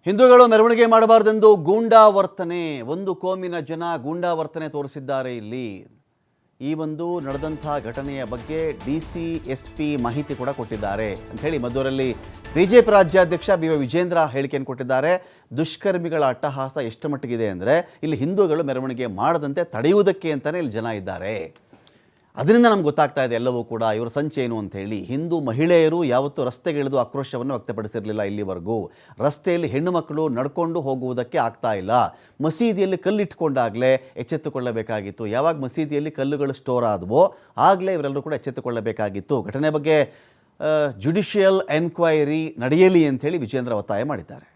ಹಿಂದೂಗಳು ಮೆರವಣಿಗೆ ಮಾಡಬಾರದೆಂದು ಗೂಂಡಾ ವರ್ತನೆ, ಒಂದು ಕೋಮಿನ ಜನ ಗೂಂಡಾ ವರ್ತನೆ ತೋರಿಸಿದ್ದಾರೆ. ಇಲ್ಲಿ ಈ ಒಂದು ನಡೆದಂಥ ಘಟನೆಯ ಬಗ್ಗೆ ಡಿಸಿ ಎಸ್ಪಿ ಮಾಹಿತಿ ಕೂಡ ಕೊಟ್ಟಿದ್ದಾರೆ ಅಂತ ಹೇಳಿ ಮದ್ದೂರಲ್ಲಿ ಬಿಜೆಪಿ ರಾಜ್ಯಾಧ್ಯಕ್ಷ ಬಿ.ವೈ. ವಿಜೇಂದ್ರ ಹೇಳಿಕೆಯನ್ನು ಕೊಟ್ಟಿದ್ದಾರೆ. ದುಷ್ಕರ್ಮಿಗಳ ಅಟ್ಟಹಾಸ ಎಷ್ಟು ಮಟ್ಟಿಗಿದೆ ಅಂದರೆ ಇಲ್ಲಿ ಹಿಂದೂಗಳು ಮೆರವಣಿಗೆ ಮಾಡದಂತೆ ತಡೆಯುವುದಕ್ಕೆ ಅಂತಲೇ ಇಲ್ಲಿ ಜನ ಇದ್ದಾರೆ. ಅದರಿಂದ ನಮ್ಗೆ ಗೊತ್ತಾಗ್ತಾ ಇದೆ ಎಲ್ಲವೂ ಕೂಡ ಇವರ ಸಂಚೆ ಏನು ಅಂತ ಹೇಳಿ. ಹಿಂದೂ ಮಹಿಳೆಯರು ಯಾವತ್ತೂ ರಸ್ತೆಗಿಳಿದು ಆಕ್ರೋಶವನ್ನು ವ್ಯಕ್ತಪಡಿಸಿರಲಿಲ್ಲ ಇಲ್ಲಿವರೆಗೂ. ರಸ್ತೆಯಲ್ಲಿ ಹೆಣ್ಣು ಮಕ್ಕಳು ನಡ್ಕೊಂಡು ಹೋಗುವುದಕ್ಕೆ ಆಗ್ತಾ ಇಲ್ಲ. ಮಸೀದಿಯಲ್ಲಿ ಕಲ್ಲಿಟ್ಟುಕೊಂಡಾಗಲೇ ಎಚ್ಚೆತ್ತುಕೊಳ್ಳಬೇಕಾಗಿತ್ತು. ಯಾವಾಗ ಮಸೀದಿಯಲ್ಲಿ ಕಲ್ಲುಗಳು ಸ್ಟೋರ್ ಆದವೋ ಆಗಲೇ ಇವರೆಲ್ಲರೂ ಕೂಡ ಎಚ್ಚೆತ್ತುಕೊಳ್ಳಬೇಕಾಗಿತ್ತು. ಘಟನೆ ಬಗ್ಗೆ ಜುಡಿಷಿಯಲ್ ಎನ್ಕ್ವೈರಿ ನಡೆಯಲಿ ಅಂತ ಹೇಳಿ ವಿಜೇಂದ್ರ ಒತ್ತಾಯ ಮಾಡಿದ್ದಾರೆ.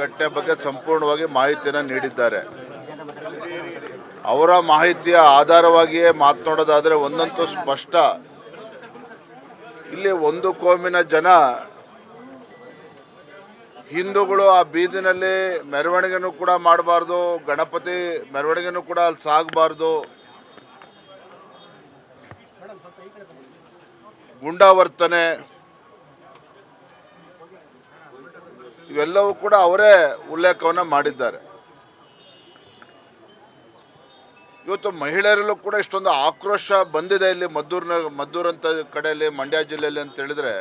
ಘಟನೆ ಬಗ್ಗೆ ಸಂಪೂರ್ಣವಾಗಿ ಮಾಹಿತಿಯನ್ನು ನೀಡಿದ್ದಾರೆ. ಅವರ ಮಾಹಿತಿಯ ಆಧಾರವಾಗಿಯೇ ಮಾತನಾಡೋದಾದರೆ ಒಂದಂತೂ ಸ್ಪಷ್ಟ, ಇಲ್ಲಿ ಒಂದು ಕೋಮಿನ ಜನ ಹಿಂದೂಗಳು ಆ ಬೀದಿನಲ್ಲಿ ಮೆರವಣಿಗೆನೂ ಕೂಡ ಮಾಡಬಾರ್ದು, ಗಣಪತಿ ಮೆರವಣಿಗೆನೂ ಕೂಡ ಅಲ್ಲಿ ಸಾಗಬಾರ್ದು, ಗುಂಡಾವರ್ತನೆ ಇವೆಲ್ಲವೂ ಕೂಡ ಅವರೇ ಉಲ್ಲೇಖವನ್ನು ಮಾಡಿದ್ದಾರೆ. ಇವತ್ತು ಮಹಿಳೆಯರಲ್ಲೂ ಕೂಡ ಇಷ್ಟೊಂದು ಆಕ್ರೋಶ ಬಂದಿದೆ ಇಲ್ಲಿ ಮದ್ದೂರಂತ ಕಡೆಯಲ್ಲಿ, ಮಂಡ್ಯ ಜಿಲ್ಲೆಯಲ್ಲಿ ಅಂತ ಹೇಳಿದ್ರೆ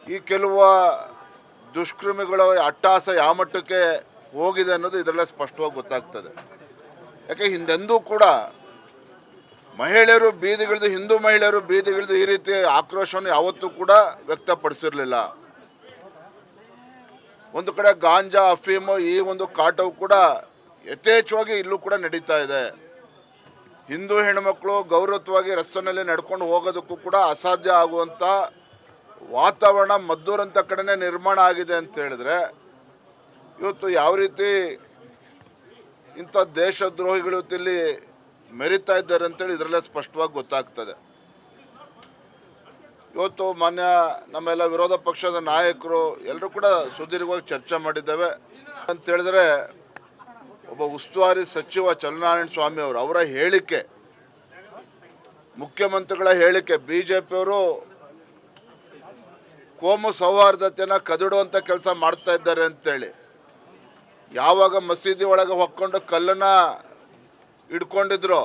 ಈ ಕೆಲವು ದುಷ್ಕರ್ಮಿಗಳ ಅಟ್ಟಹಾಸ ಯಾವ ಮಟ್ಟಕ್ಕೆ ಹೋಗಿದೆ ಅನ್ನೋದು ಇದರಲ್ಲೇ ಸ್ಪಷ್ಟವಾಗಿ ಗೊತ್ತಾಗ್ತದೆ. ಯಾಕೆ ಹಿಂದೆಂದೂ ಕೂಡ ಮಹಿಳೆಯರು ಬೀದಿಗಿಳಿದು, ಹಿಂದೂ ಮಹಿಳೆಯರು ಬೀದಿಗಿಳಿದು ಈ ರೀತಿ ಆಕ್ರೋಶವನ್ನು ಯಾವತ್ತೂ ಕೂಡ ವ್ಯಕ್ತಪಡಿಸಿರಲಿಲ್ಲ. ಒಂದು ಕಡೆ ಗಾಂಜಾ, ಅಫೀಮು ಈ ಒಂದು ಕಾಟವು ಕೂಡ ಯಥೇಚ್ಛವಾಗಿ ಇಲ್ಲೂ ಕೂಡ ನಡೀತಾ ಇದೆ. ಹಿಂದೂ ಹೆಣ್ಮಕ್ಳು ಗೌರವವಾಗಿ ರಸ್ತೆಯಲ್ಲಿ ನಡ್ಕೊಂಡು ಹೋಗೋದಕ್ಕೂ ಕೂಡ ಅಸಾಧ್ಯ ಆಗುವಂಥ ವಾತಾವರಣ ಮದ್ದೂರಂತ ಕಡೆನೇ ನಿರ್ಮಾಣ ಆಗಿದೆ ಅಂತ ಹೇಳಿದ್ರೆ ಇವತ್ತು ಯಾವ ರೀತಿ ಇಂಥ ದೇಶದ್ರೋಹಿಗಳು ಇಲ್ಲಿ ಮೆರಿತಾ ಇದ್ದಾರೆ ಅಂತೇಳಿ ಇದರಲ್ಲೇ ಸ್ಪಷ್ಟವಾಗಿ ಗೊತ್ತಾಗ್ತದೆ. ಇವತ್ತು ಮಾನ್ಯ ನಮ್ಮೆಲ್ಲ ವಿರೋಧ ಪಕ್ಷದ ನಾಯಕರು ಎಲ್ಲರೂ ಕೂಡ ಸುದೀರ್ಘವಾಗಿ ಚರ್ಚೆ ಮಾಡಿದ್ದೇವೆ ಅಂತ ಹೇಳಿದ್ರೆ, ಒಬ್ಬ ಉಸ್ತುವಾರಿ ಸಚಿವ ಚಲನಾರಾಯಣ ಸ್ವಾಮಿ ಅವರ ಹೇಳಿಕೆ, ಮುಖ್ಯಮಂತ್ರಿಗಳ ಹೇಳಿಕೆ, ಬಿಜೆಪಿಯವರು ಕೋಮು ಸೌಹಾರ್ದತೆಯನ್ನು ಕದಡುವಂಥ ಕೆಲಸ ಮಾಡ್ತಾ ಇದ್ದಾರೆ ಅಂತೇಳಿ, ಯಾವಾಗ ಮಸೀದಿ ಒಳಗೆ ಹೊಕ್ಕೊಂಡು ಕಲ್ಲನ್ನು ಹಿಡ್ಕೊಂಡಿದ್ರು